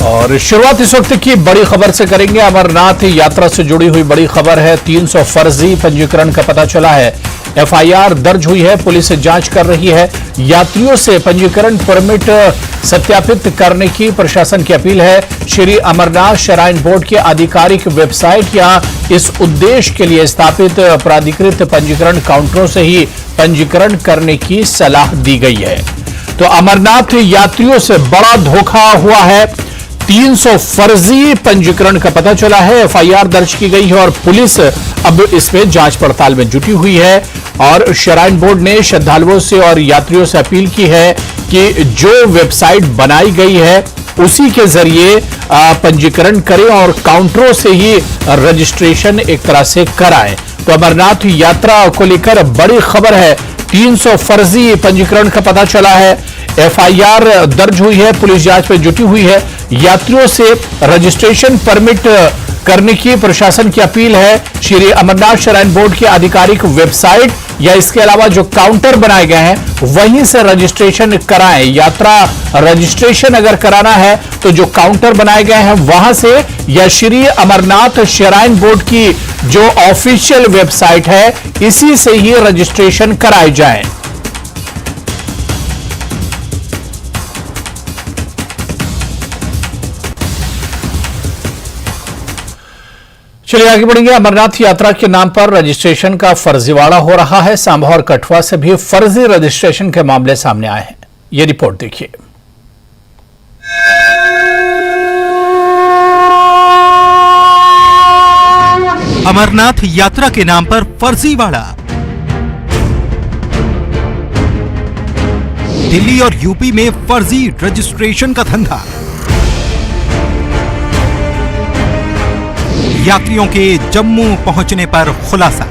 और शुरुआत इस वक्त की बड़ी खबर से करेंगे। अमरनाथ यात्रा से जुड़ी हुई बड़ी खबर है। 300 फर्जी पंजीकरण का पता चला है। एफआईआर दर्ज हुई है, पुलिस जांच कर रही है। यात्रियों से पंजीकरण परमिट सत्यापित करने की प्रशासन की अपील है। श्री अमरनाथ श्राइन बोर्ड के आधिकारिक वेबसाइट या इस उद्देश्य के लिए स्थापित प्राधिकृत पंजीकरण काउंटरों से ही पंजीकरण करने की सलाह दी गई है। तो अमरनाथ यात्रियों से बड़ा धोखा हुआ है। 300 फर्जी पंजीकरण का पता चला है। एफआईआर दर्ज की गई है और पुलिस अब इसमें जांच पड़ताल में जुटी हुई है। और श्राइन बोर्ड ने श्रद्धालुओं से और यात्रियों से अपील की है कि जो वेबसाइट बनाई गई है उसी के जरिए पंजीकरण करें और काउंटरों से ही रजिस्ट्रेशन एक तरह से कराएं। तो अमरनाथ यात्रा को लेकर बड़ी खबर है। 300 फर्जी पंजीकरण का पता चला है। एफआईआर दर्ज हुई है, पुलिस जांच में जुटी हुई है। यात्रियों से रजिस्ट्रेशन परमिट करने की प्रशासन की अपील है। श्री अमरनाथ श्राइन बोर्ड की आधिकारिक वेबसाइट या इसके अलावा जो काउंटर बनाए गए हैं वहीं से रजिस्ट्रेशन कराएं। यात्रा रजिस्ट्रेशन अगर कराना है तो जो काउंटर बनाए गए हैं वहां से या श्री अमरनाथ श्राइन बोर्ड की जो ऑफिशियल वेबसाइट है इसी से ही रजिस्ट्रेशन कराए जाएं। चलिए आगे बढ़ेंगे। अमरनाथ यात्रा के नाम पर रजिस्ट्रेशन का फर्जीवाड़ा हो रहा है। सांबा और कठुआ से भी फर्जी रजिस्ट्रेशन के मामले सामने आए हैं। ये रिपोर्ट देखिए। अमरनाथ यात्रा के नाम पर फर्जीवाड़ा। दिल्ली और यूपी में फर्जी रजिस्ट्रेशन का धंधा। यात्रियों के जम्मू पहुंचने पर खुलासा।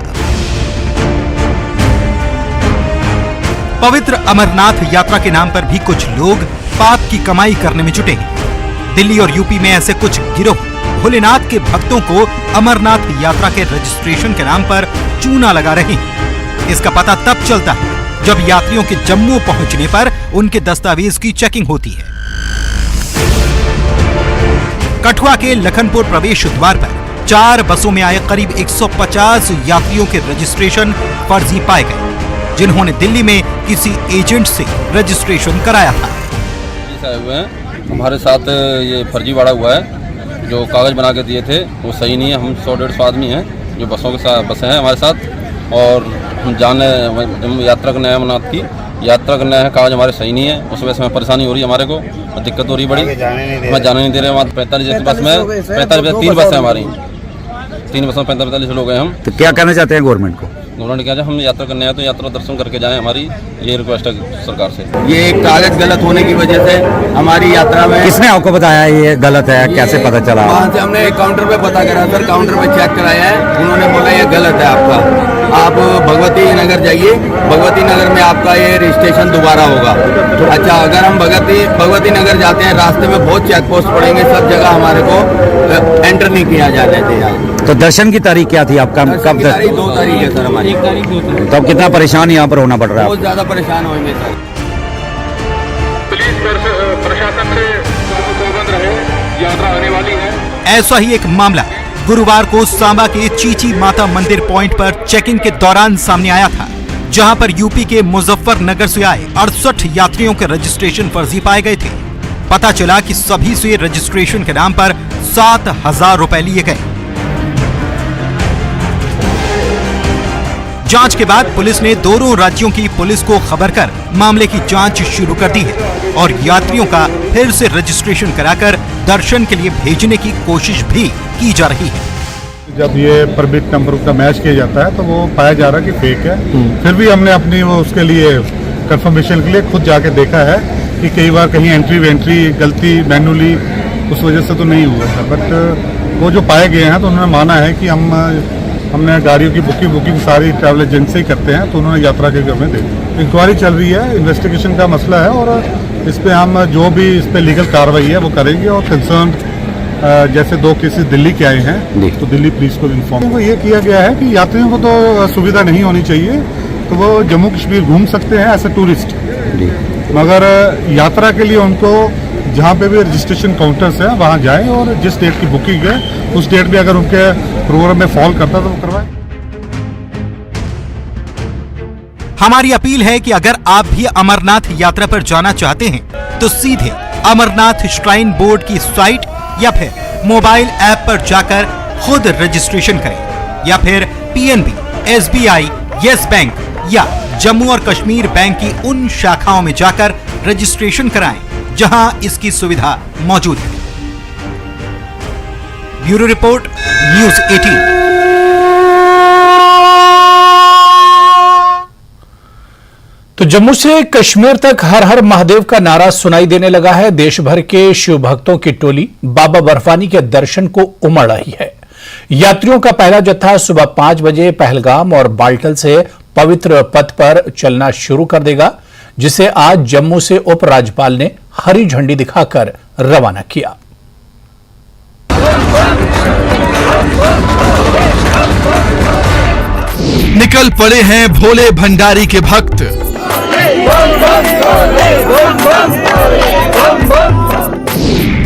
पवित्र अमरनाथ यात्रा के नाम पर भी कुछ लोग पाप की कमाई करने में जुटे हैं। दिल्ली और यूपी में ऐसे कुछ गिरोह भोलेनाथ के भक्तों को अमरनाथ यात्रा के रजिस्ट्रेशन के नाम पर चूना लगा रहे हैं। इसका पता तब चलता है जब यात्रियों के जम्मू पहुंचने पर उनके दस्तावेज की चेकिंग होती है। कठुआ के लखनपुर प्रवेश द्वार पर 4 बसों में आए करीब 150 यात्रियों के रजिस्ट्रेशन फर्जी पाए गए, जिन्होंने दिल्ली में किसी एजेंट से रजिस्ट्रेशन कराया था। हमारे साथ ये फर्जीवाड़ा हुआ है। जो कागज बना के दिए थे वो सही नहीं है। हम 100-150 आदमी हैं जो बसों के साथ बसें हैं हमारे साथ, और हम जाने यात्रा करने हैं अमरनाथ की। यात्रा करना है, कागज हमारे सही नहीं है। उस वजह से हमें परेशानी हो रही है, हमारे को दिक्कत हो रही है बड़ी। हमें जाने नहीं दे रहे। वहाँ 45 बस में 45 3 बसें हमारी, 3 बसों में 45 लोग हैं हम। तो क्या कहना चाहते हैं गवर्नमेंट को? गवर्नमेंट क्या है, हम यात्रा करने आए तो यात्रा दर्शन करके जाएं, हमारी ये रिक्वेस्ट है सरकार से। ये कागज गलत होने की वजह से हमारी यात्रा में। किसने आपको बताया ये गलत है? कैसे पता चला? वहाँ से हमने काउंटर पे पता करा सर, काउंटर पे चेक कराया है। उन्होंने बोला ये गलत है आपका, आप भगवती नगर जाइए, भगवती नगर में आपका ये रजिस्ट्रेशन दोबारा होगा। अच्छा, अगर हम भगवती नगर जाते हैं, रास्ते में बहुत चेक पोस्ट पड़ेंगे, सब जगह हमारे को एंटर नहीं किया जा रहे थे यहाँ। तो दर्शन की तारीख क्या थी आपका? कब तक? 2 तारीख है सर हमारी। 1 तारीख 2 तारीख। तो कितना परेशान यहाँ पर होना पड़ रहा है? बहुत ज्यादा परेशान होंगे सर। पुलिस प्रशासन से पाबंद रहे, यात्रा आने वाली है। ऐसा ही एक मामला गुरुवार को सांबा के चीची माता मंदिर पॉइंट पर चेकिंग के दौरान सामने आया था, जहां पर यूपी के मुजफ्फरनगर से आए 68 यात्रियों के रजिस्ट्रेशन फर्जी पाए गए थे। पता चला कि सभी से रजिस्ट्रेशन के नाम पर 7,000 रुपए लिए गए। जांच के बाद पुलिस ने दोनों राज्यों की पुलिस को खबर कर मामले की जांच शुरू कर दी है और यात्रियों का फिर से रजिस्ट्रेशन कराकर दर्शन के लिए भेजने की कोशिश भी की जा रही है। जब ये परमिट नंबर का मैच किया जाता है तो वो पाया जा रहा है कि फेक है। फिर भी हमने अपनी वो उसके लिए कंफर्मेशन के लिए खुद जाके देखा है कि कई बार कहीं एंट्री गलती मैनुअली उस वजह से तो नहीं हुआ था। बट वो जो पाए गए हैं तो उन्होंने माना है कि हमने गाड़ियों की बुकिंग सारी ट्रैवल एजेंट से ही करते हैं, तो उन्होंने यात्रा के हमें दे दी। इंक्वायरी चल रही है, इन्वेस्टिगेशन का मसला है और इस पर हम जो भी इस पर लीगल कार्रवाई है वो करेंगे। और कंसर्न जैसे 2 केसेस दिल्ली के आए हैं तो दिल्ली पुलिस को इन्फॉर्म को ये किया गया है कि यात्रियों को तो सुविधा नहीं होनी चाहिए, तो वो जम्मू कश्मीर घूम सकते हैं एज ए टूरिस्ट, मगर यात्रा के लिए उनको जहाँ पे भी रजिस्ट्रेशन काउंटर्स है वहाँ जाएं और जिस डेट की बुकिंग है उस डेट में अगर उनके प्रोग्राम में फॉल करता तो वो करवाएं। हमारी अपील है कि अगर आप भी अमरनाथ यात्रा पर जाना चाहते हैं तो सीधे अमरनाथ श्राइन बोर्ड की साइट या फिर मोबाइल ऐप पर जाकर खुद रजिस्ट्रेशन करें या फिर पीएनबी, एसबीआई, यस बैंक या जम्मू और कश्मीर बैंक की उन शाखाओं में जाकर रजिस्ट्रेशन कराएं जहां इसकी सुविधा मौजूद है। Bureau report, news 18। तो जम्मू से कश्मीर तक हर हर महादेव का नारा सुनाई देने लगा है। देश भर के शिव भक्तों की टोली बाबा बर्फानी के दर्शन को उमड़ रही है। यात्रियों का पहला जत्था सुबह 5 बजे पहलगाम और बाल्टल से पवित्र पथ पर चलना शुरू कर देगा, जिसे आज जम्मू से उपराज्यपाल ने हरी झंडी दिखाकर रवाना किया। निकल पड़े हैं भोले भंडारी के भक्त,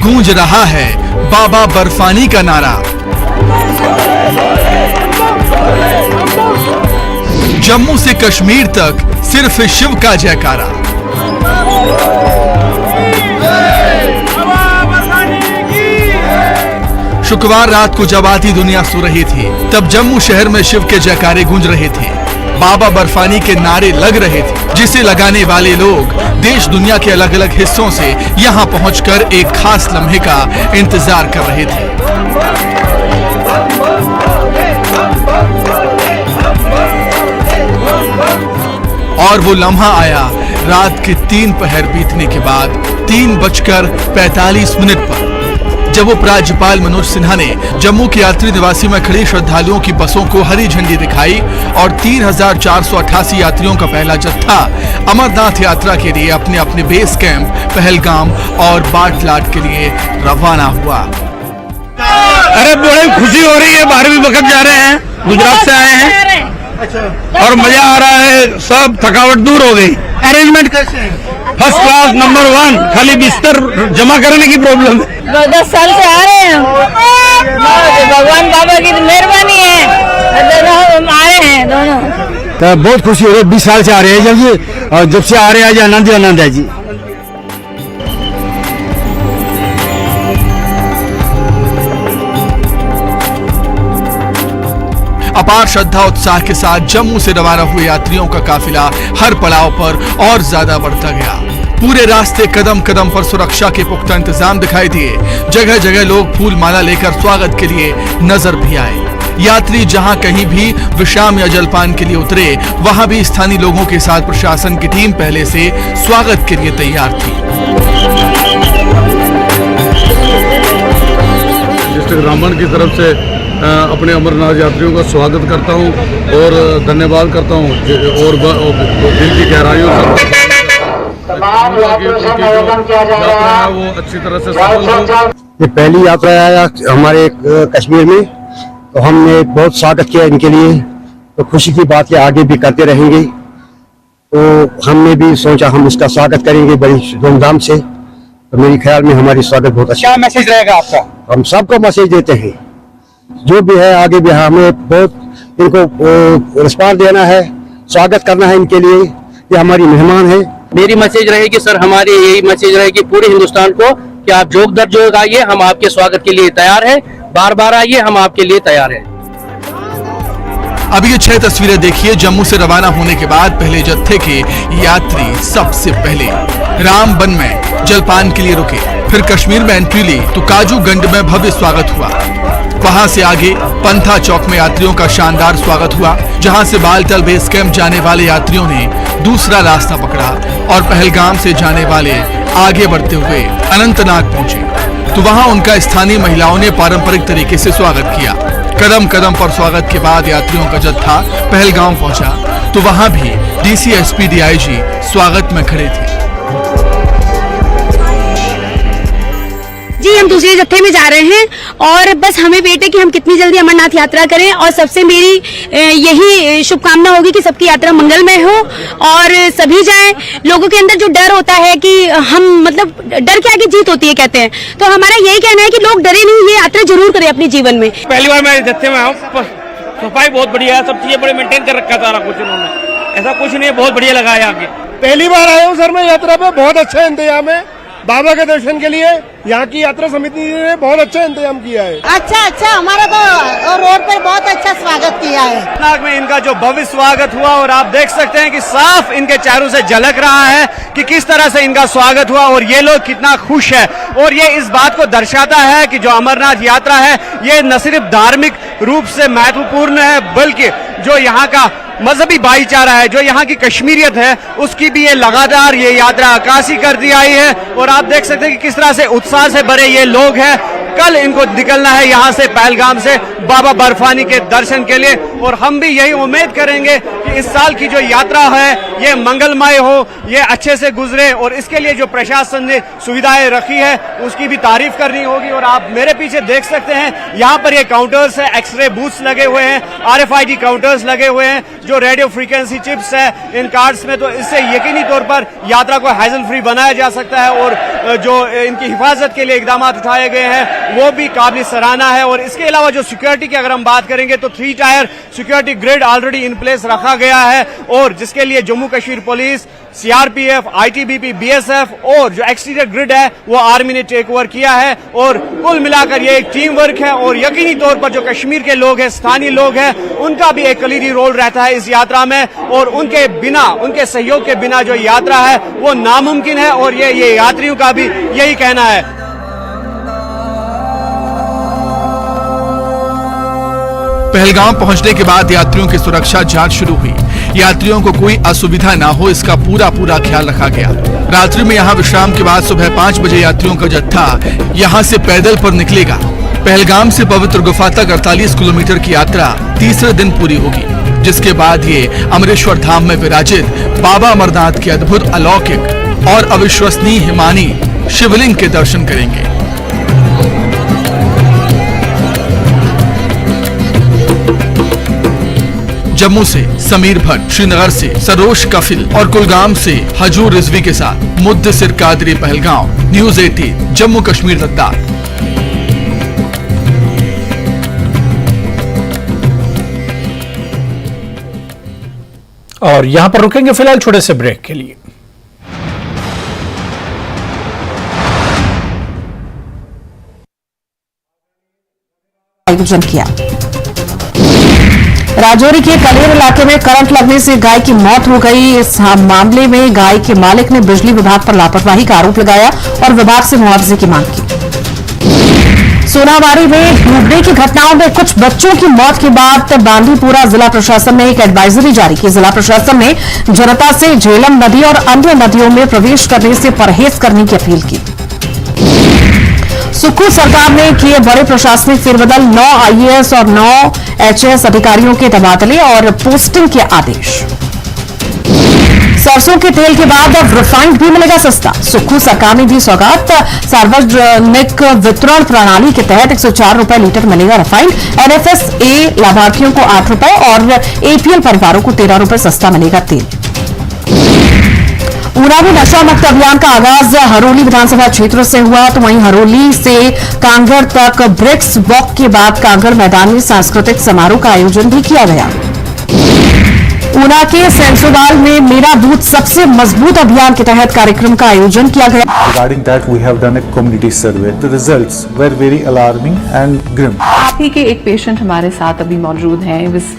गूंज रहा है बाबा बर्फानी का नारा। जम्मू से कश्मीर तक सिर्फ शिव का जयकारा। शुक्रवार रात को जब आधी दुनिया सो रही थी तब जम्मू शहर में शिव के जयकारे गूंज रहे थे। बाबा बर्फानी के नारे लग रहे थे, जिसे लगाने वाले लोग देश दुनिया के अलग अलग हिस्सों से यहां पहुंचकर एक खास लम्हे का इंतजार कर रहे थे। और वो लम्हा आया रात के 3 पहर बीतने के बाद 3:45 पर, जब उपराज्यपाल मनोज सिन्हा ने जम्मू के यात्री निवासी में खड़ी श्रद्धालुओं की बसों को हरी झंडी दिखाई और 3,488 यात्रियों का पहला जत्था अमरनाथ यात्रा के लिए अपने अपने बेस कैंप पहलगाम और बाटलाट के लिए रवाना हुआ। अरे बड़ी खुशी हो रही है, 12वीं वक्त जा रहे हैं, गुजरात से आए हैं और मजा आ रहा है, सब थकावट दूर हो गई। अरेंजमेंट कैसे है? फर्स्ट क्लास, नंबर 1, खाली बिस्तर जमा करने की प्रॉब्लम है। 10 साल से आ रहे हैं, भगवान बाबा की मेहरबानी है, हम आए हैं दोनों। तो बहुत खुशी हो रही है, 20 साल से आ रहे हैं जल्दी, और जब से आ रहे हैं आज आनंद ही आनंद है जी। अपार श्रद्धा उत्साह के साथ जम्मू से रवाना हुए यात्रियों का काफिला हर पड़ाव पर और ज्यादा बढ़ता गया। पूरे रास्ते कदम कदम पर सुरक्षा के पुख्ता इंतजाम दिखाई दिए। जगह जगह लोग फूल माला लेकर स्वागत के लिए नजर भी आए। यात्री जहां कहीं भी विश्राम या जलपान के लिए उतरे, वहां भी स्थानीय लोगों के साथ प्रशासन की टीम पहले से स्वागत के लिए तैयार थी। डिस्ट्रिक्ट रामबन की तरफ से अपने अमरनाथ यात्रियों का स्वागत करता हूं और धन्यवाद करता हूं और दिल की गहराइयों से वो अच्छी तरह से सफल हो। ये पहली यात्रा है हमारे कश्मीर में, तो हमने बहुत स्वागत किया इनके लिए, तो खुशी की बात है, आगे भी करते रहेंगे। तो हमने भी सोचा हम इसका स्वागत करेंगे बड़ी धूमधाम से, तो मेरे ख्याल में हमारी स्वागत बहुत अच्छा। क्या मैसेज रहेगा आपका? हम सबको मैसेज देते हैं, जो भी है आगे भी हमें बहुत इनको रिस्पॉन्स देना है, स्वागत करना है इनके लिए, ये हमारी मेहमान है। मेरी मैसेज रहेगी सर, हमारी यही मैसेज रहेगी पूरे हिंदुस्तान को कि आप जोग दर जोग आइए, हम आपके स्वागत के लिए तैयार हैं, बार बार आइए, हम आपके लिए तैयार हैं। अब ये 6 तस्वीरें देखिए जम्मू से रवाना होने के बाद पहले जत्थे के यात्री सबसे पहले रामबन में जलपान के लिए रुके, फिर कश्मीर में एंट्री ली तो काजूगंड में भव्य स्वागत हुआ। वहां से आगे पंथा चौक में यात्रियों का शानदार स्वागत हुआ, जहां से बालटल बेस कैंप जाने वाले यात्रियों ने दूसरा रास्ता पकड़ा और पहलगाम से जाने वाले आगे बढ़ते हुए अनंतनाग पहुंचे, तो वहां उनका स्थानीय महिलाओं ने पारंपरिक तरीके से स्वागत किया। कदम कदम पर स्वागत के बाद यात्रियों का जत्था पहलगाम पहुंचा, तो वहां भी डीसी, एसपी, डीआईजी स्वागत में खड़े थे। जी हम दूसरे जत्थे में जा रहे हैं और बस हमें वेट है कि हम कितनी जल्दी अमरनाथ यात्रा करें और सबसे मेरी यही शुभकामना होगी कि सबकी यात्रा मंगलमय हो और सभी जाएं। लोगों के अंदर जो डर होता है कि हम मतलब डर के आगे जीत होती है कहते हैं, तो हमारा यही कहना है कि लोग डरे नहीं, ये यात्रा जरूर करें अपने जीवन में। पहली बार मैं जत्थे में आऊँ, सफाई बहुत बढ़िया है, सब चीजें बड़े मेंटेन कर रखा सारा कुछ उन्होंने, ऐसा कुछ नहीं है, बहुत बढ़िया लगा है आगे। पहली बार आया हूँ सर मैं यात्रा पे, बहुत अच्छा इंतजाम है बाबा के दर्शन के लिए। यहाँ की यात्रा समिति ने बहुत अच्छा इंतजाम किया है। अच्छा हमारा तो रोड पर बहुत अच्छा स्वागत किया है। नाग में इनका जो भव्य स्वागत हुआ और आप देख सकते हैं कि साफ इनके चेहरों से झलक रहा है कि किस तरह से इनका स्वागत हुआ और ये लोग कितना खुश है। और ये इस बात को दर्शाता है कि जो अमरनाथ यात्रा है ये न सिर्फ धार्मिक रूप से महत्वपूर्ण है बल्कि जो यहाँ का मजहबी भाईचारा है, जो यहाँ की कश्मीरियत है, उसकी भी ये लगातार ये यात्रा अक्कासी करती आई है। और आप देख सकते हैं कि किस तरह से उत्साह से भरे ये लोग हैं। कल इनको निकलना है यहाँ से पहलगाम से बाबा बर्फानी के दर्शन के लिए और हम भी यही उम्मीद करेंगे कि इस साल की जो यात्रा है ये मंगलमय हो, ये अच्छे से गुजरे और इसके लिए जो प्रशासन ने सुविधाएं रखी है उसकी भी तारीफ करनी होगी। और आप मेरे पीछे देख सकते हैं यहाँ पर ये काउंटर्स है, एक्सरे बूथ्स लगे हुए हैं, RFID काउंटर्स लगे हुए हैं, जो रेडियो फ्रीक्वेंसी चिप्स है इन कार्ड्स में, तो इससे यकीनी तौर पर यात्रा को हैजल फ्री बनाया जा सकता है। और जो इनकी हिफाजत के लिए इकदाम उठाए गए हैं वो भी काबिल सराहना है। और इसके अलावा जो सिक्योरिटी की अगर हम बात करेंगे तो 3 tyre security grid already in place रखा गया है और जिसके लिए Jammu Kashmir police, CRPF, ITBP, BSF और जो एक्सटीरियर ग्रिड है वो आर्मी ने टेक ओवर किया है। और कुल मिलाकर ये एक टीम वर्क है और यकीनी तौर पर जो कश्मीर के लोग हैं, स्थानीय लोग हैं, उनका भी एक कलीदी रोल रहता है इस यात्रा में और उनके बिना, उनके सहयोग के बिना जो यात्रा है वो नामुमकिन है और ये यात्रियों का भी यही कहना है। पहलगाम पहुंचने के बाद यात्रियों की सुरक्षा जांच शुरू हुई। यात्रियों को कोई असुविधा ना हो इसका पूरा ख्याल रखा गया। रात्रि में यहां विश्राम के बाद सुबह 5 बजे यात्रियों का जत्था यहां से पैदल पर निकलेगा। पहलगाम से पवित्र गुफा तक 48 किलोमीटर की यात्रा तीसरे दिन पूरी होगी, जिसके बाद ये अमरेश्वर धाम में विराजित बाबा अमरनाथ के अद्भुत, अलौकिक और अविश्वसनीय हिमानी शिवलिंग के दर्शन करेंगे। जम्मू से समीर भट्ट, श्रीनगर से सरोज कफिल और कुलगाम से हजूर रिजवी के साथ मुद्दसिर कादरी, पहलगाम, न्यूज़ 18 जम्मू कश्मीर लद्दाख। और यहां पर रुकेंगे फिलहाल छोटे से ब्रेक के लिए। आयोजन किया। राजौरी के कलेर इलाके में करंट लगने से गाय की मौत हो गई। इस मामले में गाय के मालिक ने बिजली विभाग पर लापरवाही का आरोप लगाया और विभाग से मुआवजे की मांग की। सोनावारी में डूबने की घटनाओं में कुछ बच्चों की मौत के बाद बांदीपुरा जिला प्रशासन ने एक एडवाइजरी जारी की। जिला प्रशासन ने जनता से झेलम नदी और अन्य नदियों में प्रवेश करने से परहेज करने की अपील की। सुक्खू सरकार ने किए बड़े प्रशासनिक फेरबदल, 9 IAS और 9 HS अधिकारियों के तबादले और पोस्टिंग के आदेश। सरसों के तेल के बाद अब रिफाइंड भी मिलेगा सस्ता, सुक्खू सरकार ने दी सौगात। सार्वजनिक वितरण प्रणाली के तहत 104 रुपए लीटर मिलेगा रिफाइंड। NFSA लाभार्थियों को 8 रुपए और APL परिवारों को 13 रुपए सस्ता मिलेगा तेल। ऊना में नशा मुक्त अभियान का आगाज हरोली विधानसभा क्षेत्र से हुआ, तो वहीं हरोली से कांगड़ तक ब्रिक्स वॉक के बाद कांगड़ मैदान में सांस्कृतिक समारोह का आयोजन भी किया गया। ऊना के सेंसोदाल में मेरा बूथ सबसे मजबूत अभियान के तहत कार्यक्रम का आयोजन किया गया। Regarding that, we have done a community survey. The results were very alarming and grim. आप ही के एक पेशेंट हमारे साथ अभी मौजूद हैं। He was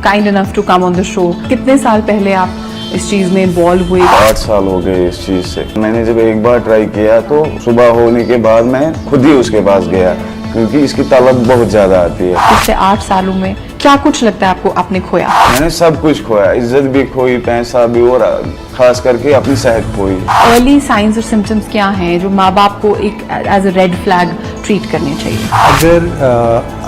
kind enough to come on the show. कितने साल पहले आप इस चीज में इन्वॉल्व हुए? 8 साल हो गए इस चीज से। मैंने जब एक बार ट्राई किया तो सुबह होने के बाद मैं खुद ही उसके पास गया, क्योंकि इसकी तलब बहुत ज्यादा आती है। पिछले 8 सालों में क्या कुछ लगता है आपको आपने खोया? मैंने सब कुछ खोया, इज्जत भी खोई, पैसा भी और खास करके अपनी सेहत खोई। अर्ली साइंस और सिम्टम्स क्या हैं जो माँ बाप को एक as a red flag treat करने चाहिए? अगर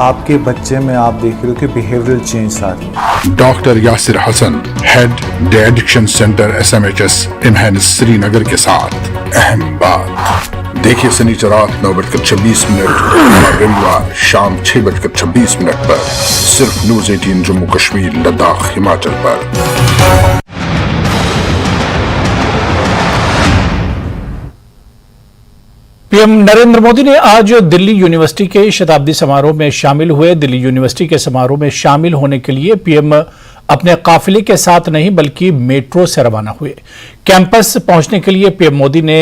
आपके बच्चे में आप देख रहे हो कि बिहेवियरल चेंज आ रही है। Doctor Yasir Hasan, head the addiction centre SMHS इमहन श्रीनगर के साथ अहम बात, देखिए शनिवार रात 9:26 और रविवार शाम 6:26 पर सिर्फ न्यूज 18 जम्मू कश्मीर लद्दाख हिमाचल पर। पीएम नरेंद्र मोदी ने आज दिल्ली यूनिवर्सिटी के शताब्दी समारोह में शामिल हुए। दिल्ली यूनिवर्सिटी के समारोह में शामिल होने के लिए पीएम अपने काफिले के साथ नहीं बल्कि मेट्रो से रवाना हुए। कैंपस पहुंचने के लिए पीएम मोदी ने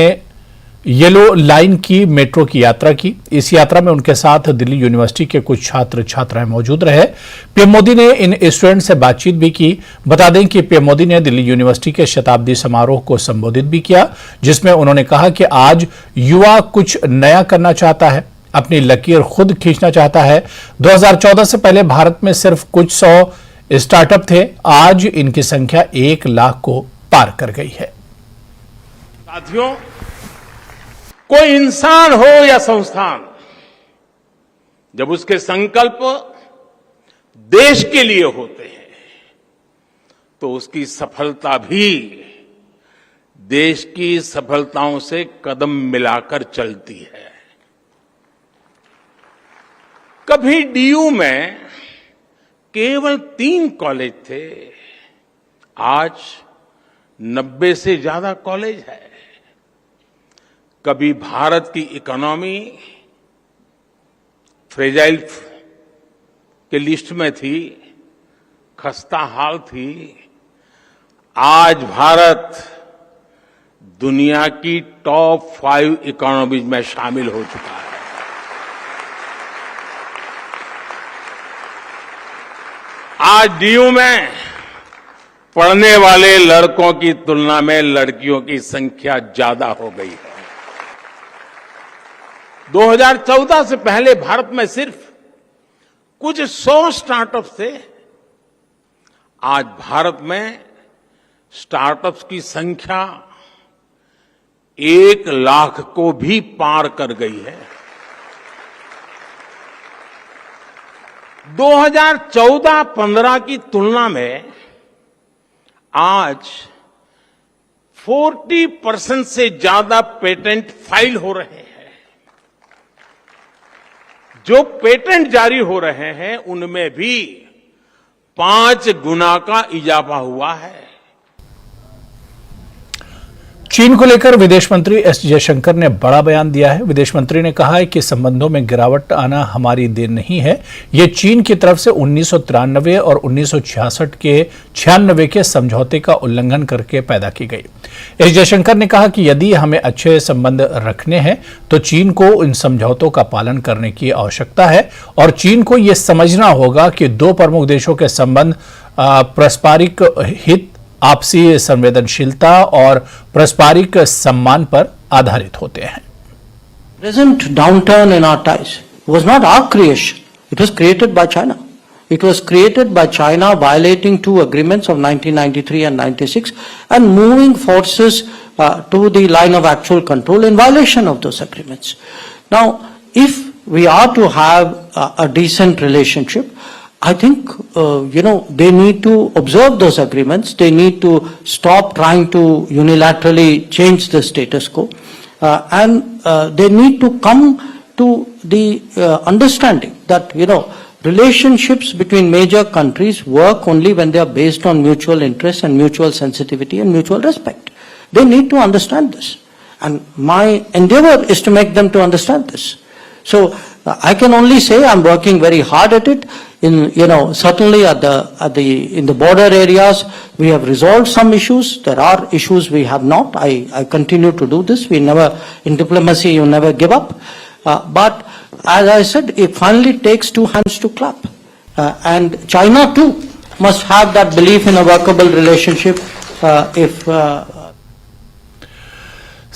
येलो लाइन की मेट्रो की यात्रा की। इस यात्रा में उनके साथ दिल्ली यूनिवर्सिटी के कुछ छात्र छात्राएं मौजूद रहे। पीएम मोदी ने इन स्टूडेंट से बातचीत भी की। बता दें कि पीएम मोदी ने दिल्ली यूनिवर्सिटी के शताब्दी समारोह को संबोधित भी किया, जिसमें उन्होंने कहा कि आज युवा कुछ नया करना चाहता है, अपनी लकीर खुद खींचना चाहता है। 2014 से पहले भारत में सिर्फ कुछ 100 स्टार्टअप थे, आज इनकी संख्या 1 लाख को पार कर गई है। साथियों, कोई इंसान हो या संस्थान, जब उसके संकल्प देश के लिए होते हैं तो उसकी सफलता भी देश की सफलताओं से कदम मिलाकर चलती है। कभी डीयू में केवल 3 कॉलेज थे, आज 90 से ज्यादा कॉलेज है। कभी भारत की इकोनॉमी फ्रेजाइल के लिस्ट में थी, खस्ता हाल थी। आज भारत दुनिया की टॉप 5 इकोनॉमीज में शामिल हो चुका है। आज डीयू में पढ़ने वाले लड़कों की तुलना में लड़कियों की संख्या ज्यादा हो गई है। 2014 से पहले भारत में सिर्फ कुछ 100 स्टार्टअप्स थे, आज भारत में स्टार्टअप्स की संख्या 1 लाख को भी पार कर गई है। 2014-15 की तुलना में आज 40% से ज्यादा पेटेंट फाइल हो रहे हैं। जो पेटेंट जारी हो रहे हैं उनमें भी 5 गुना का इजाफा हुआ है। चीन को लेकर विदेश मंत्री एस जयशंकर ने बड़ा बयान दिया है। विदेश मंत्री ने कहा है कि संबंधों में गिरावट आना हमारी देन नहीं है, ये चीन की तरफ से 1993 और 1966 के 96 के समझौते का उल्लंघन करके पैदा की गई। एस जयशंकर ने कहा कि यदि हमें अच्छे संबंध रखने हैं तो चीन को इन समझौतों का पालन करने की आवश्यकता है और चीन को यह समझना होगा कि 2 प्रमुख देशों के संबंध पारस्परिक हित, आपसी संवेदनशीलता और पारस्परिक सम्मान पर आधारित होते हैं। Present downturn in our ties was not our creation. It was created by China. It was created by China violating 2 agreements of 1993 and 96 and moving forces to the line of actual control in violation of those agreements. Now, if we are to have a decent relationship, I think, they need to observe those agreements. They need to stop trying to unilaterally change the status quo. And they need to come to the understanding that, relationships between major countries work only when they are based on mutual interest and mutual sensitivity and mutual respect. They need to understand this. And my endeavor is to make them to understand this. So I can only say I'm working very hard at it. Certainly in the border areas, we have resolved some issues. There are issues we have not. I continue to do this. In diplomacy, you never give up. But as I said, it finally takes 2 hands to clap. And China too must have that belief in a workable relationship.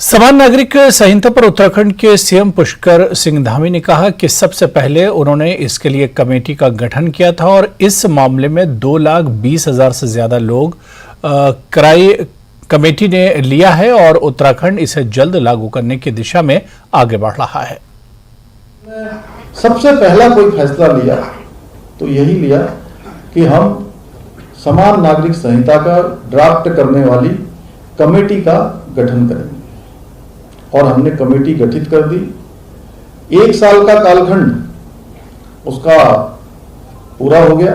समान नागरिक संहिता पर उत्तराखंड के CM Pushkar Singh Dhami ने कहा कि सबसे पहले उन्होंने इसके लिए कमेटी का गठन किया था और इस मामले में 2,20,000 से ज्यादा लोग किराए कमेटी ने लिया है और उत्तराखंड इसे जल्द लागू करने की दिशा में आगे बढ़ रहा है। सबसे पहला कोई फैसला लिया तो यही लिया कि हम समान नागरिक संहिता का ड्राफ्ट करने वाली कमेटी का गठन करेंगे। और हमने कमेटी गठित कर दी। 1 साल का कालखंड उसका पूरा हो गया।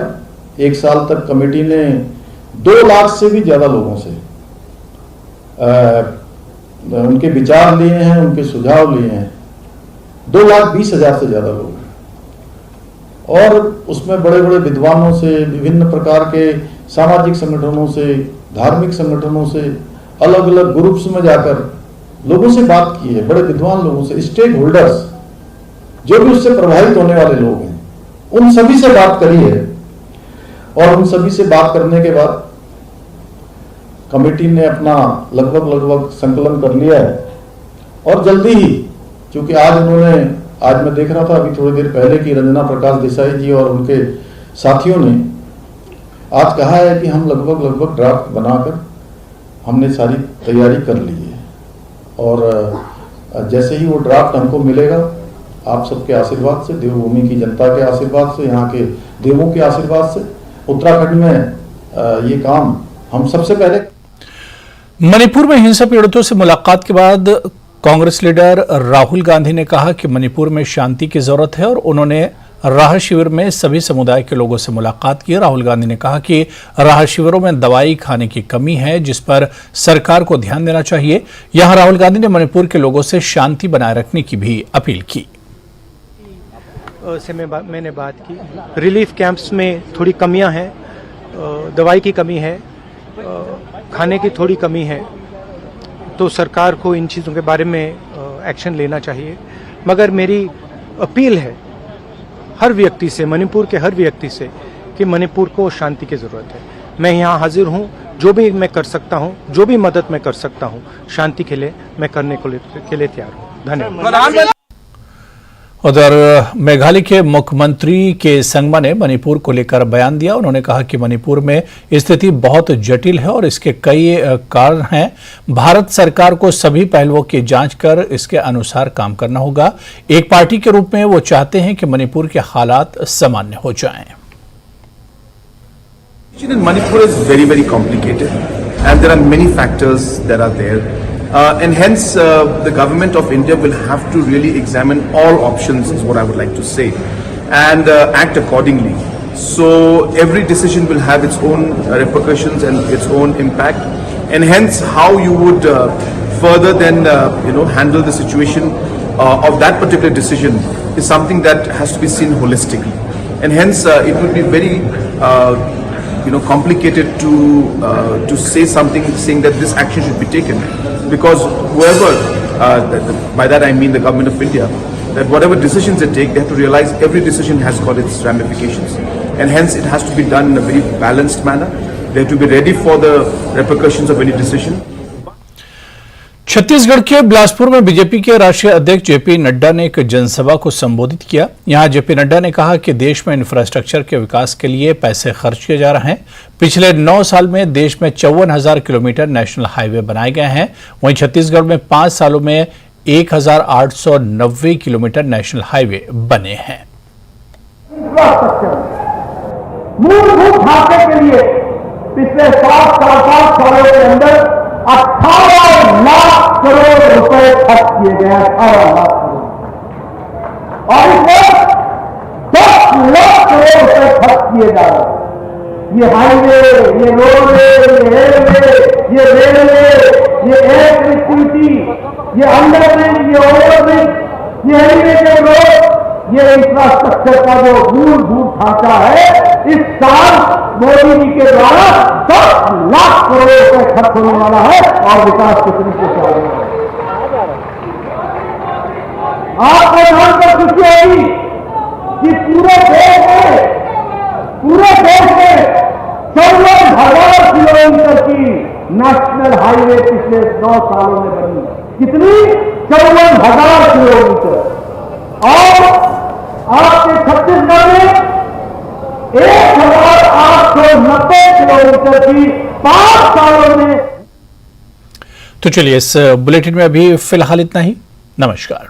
1 साल तक कमेटी ने 2 लाख से भी ज्यादा लोगों से उनके विचार लिए हैं, उनके सुझाव लिए हैं। 2,20,000 से ज्यादा लोग, और उसमें बड़े बड़े विद्वानों से, विभिन्न प्रकार के सामाजिक संगठनों से, धार्मिक संगठनों से, अलग अलग ग्रुप्स में जाकर लोगों से बात की है, बड़े विद्वान लोगों से, स्टेक होल्डर्स, जो भी उससे प्रभावित होने वाले लोग हैं, उन सभी से बात करी है। और उन सभी से बात करने के बाद कमेटी ने अपना लगभग संकलन कर लिया है। और जल्दी ही, क्योंकि आज मैं देख रहा था अभी थोड़ी देर पहले कि रंजना प्रकाश देसाई जी और उनके साथियों ने आज कहा है कि हम लगभग ड्राफ्ट बनाकर हमने सारी तैयारी कर ली है। और जैसे ही वो ड्राफ्ट हमको मिलेगा, आप सबके आशीर्वाद से, देवभूमि की जनता के आशीर्वाद से, यहाँ के देवों के आशीर्वाद से, उत्तराखंड में ये काम हम सबसे पहले। मणिपुर में हिंसा पीड़ितों से मुलाकात के बाद कांग्रेस लीडर राहुल गांधी ने कहा कि मणिपुर में शांति की जरूरत है और उन्होंने राहत शिविर में सभी समुदाय के लोगों से मुलाकात की। राहुल गांधी ने कहा कि राहत शिविरों में दवाई खाने की कमी है, जिस पर सरकार को ध्यान देना चाहिए। यहां राहुल गांधी ने मणिपुर के लोगों से शांति बनाए रखने की भी अपील की। मैंने बात की, रिलीफ कैंप्स में थोड़ी कमियां हैं, दवाई की कमी है, खाने की थोड़ी कमी है, तो सरकार को इन चीज़ों के बारे में एक्शन लेना चाहिए। मगर मेरी अपील है हर व्यक्ति से, मणिपुर के हर व्यक्ति से, कि मणिपुर को शांति की ज़रूरत है। मैं यहाँ हाजिर हूँ, जो भी मैं कर सकता हूँ, जो भी मदद मैं कर सकता हूँ शांति के लिए, मैं करने के लिए तैयार हूँ। धन्यवाद। उधर मेघालय के मुख्यमंत्री के संगमा ने मणिपुर को लेकर बयान दिया। उन्होंने कहा कि मणिपुर में स्थिति बहुत जटिल है और इसके कई कारण हैं। भारत सरकार को सभी पहलुओं की जांच कर इसके अनुसार काम करना होगा। एक पार्टी के रूप में वो चाहते हैं कि मणिपुर के हालात सामान्य हो जाएं। Manipur is very complicated and there are many factors that are there. And hence the government of India will have to really examine all options, is what I would like to say, and act accordingly. So every decision will have its own repercussions and its own impact, and hence how you would further then handle the situation of that particular decision is something that has to be seen holistically, and hence it would be very complicated to say something saying that this action should be taken, because whoever, by that I mean the government of India, that whatever decisions they take, they have to realize every decision has got its ramifications, and hence it has to be done in a very balanced manner. They have to be ready for the repercussions of any decision. Chhattisgarh के बिलासपुर में BJP के राष्ट्रीय अध्यक्ष JP Nadda ने एक जनसभा को संबोधित किया। यहां जेपी नड्डा ने कहा कि देश में इंफ्रास्ट्रक्चर के विकास के लिए पैसे खर्च किए जा रहे हैं। पिछले 9 साल में देश में 54,000 किलोमीटर नेशनल हाईवे बनाए गए हैं। वहीं छत्तीसगढ़ में 5 सालों में 1,890 किलोमीटर नेशनल हाईवे बने हैं। मूलभूत ढांचे के लिए पिछले 7 सालों के अंदर 18 लाख करोड़ रुपए खर्च किए गए हैं। 18 लाख करोड़, और इसमें 10 लाख करोड़ रुपए खर्च किए जा रहे हैं। ये हाईवे, ये रोडवे, ये रेलवे, ये एयर कनेक्टिविटी, ये अंडरब्रिज, ये ओवरब्रिज, ये एलिवेटेड रोड, ये इंफ्रास्ट्रक्चर का जो मूलभूत ढांचा है, इस साल मोदी जी के द्वारा 10 लाख करोड़ रुपए खर्च होने वाला है और विकास के तरीके से आगे आपको जानकर खुशी होगी कि पूरे देश में 54,000 किलोमीटर की नेशनल हाईवे पिछले 9 सालों में बनी। कितनी? 54,000 किलोमीटर। और आपके छत्तीसगढ़ में 1,890 किलोमीटर की 5 सालों में। तो चलिए, इस बुलेटिन में अभी फिलहाल इतना ही। नमस्कार।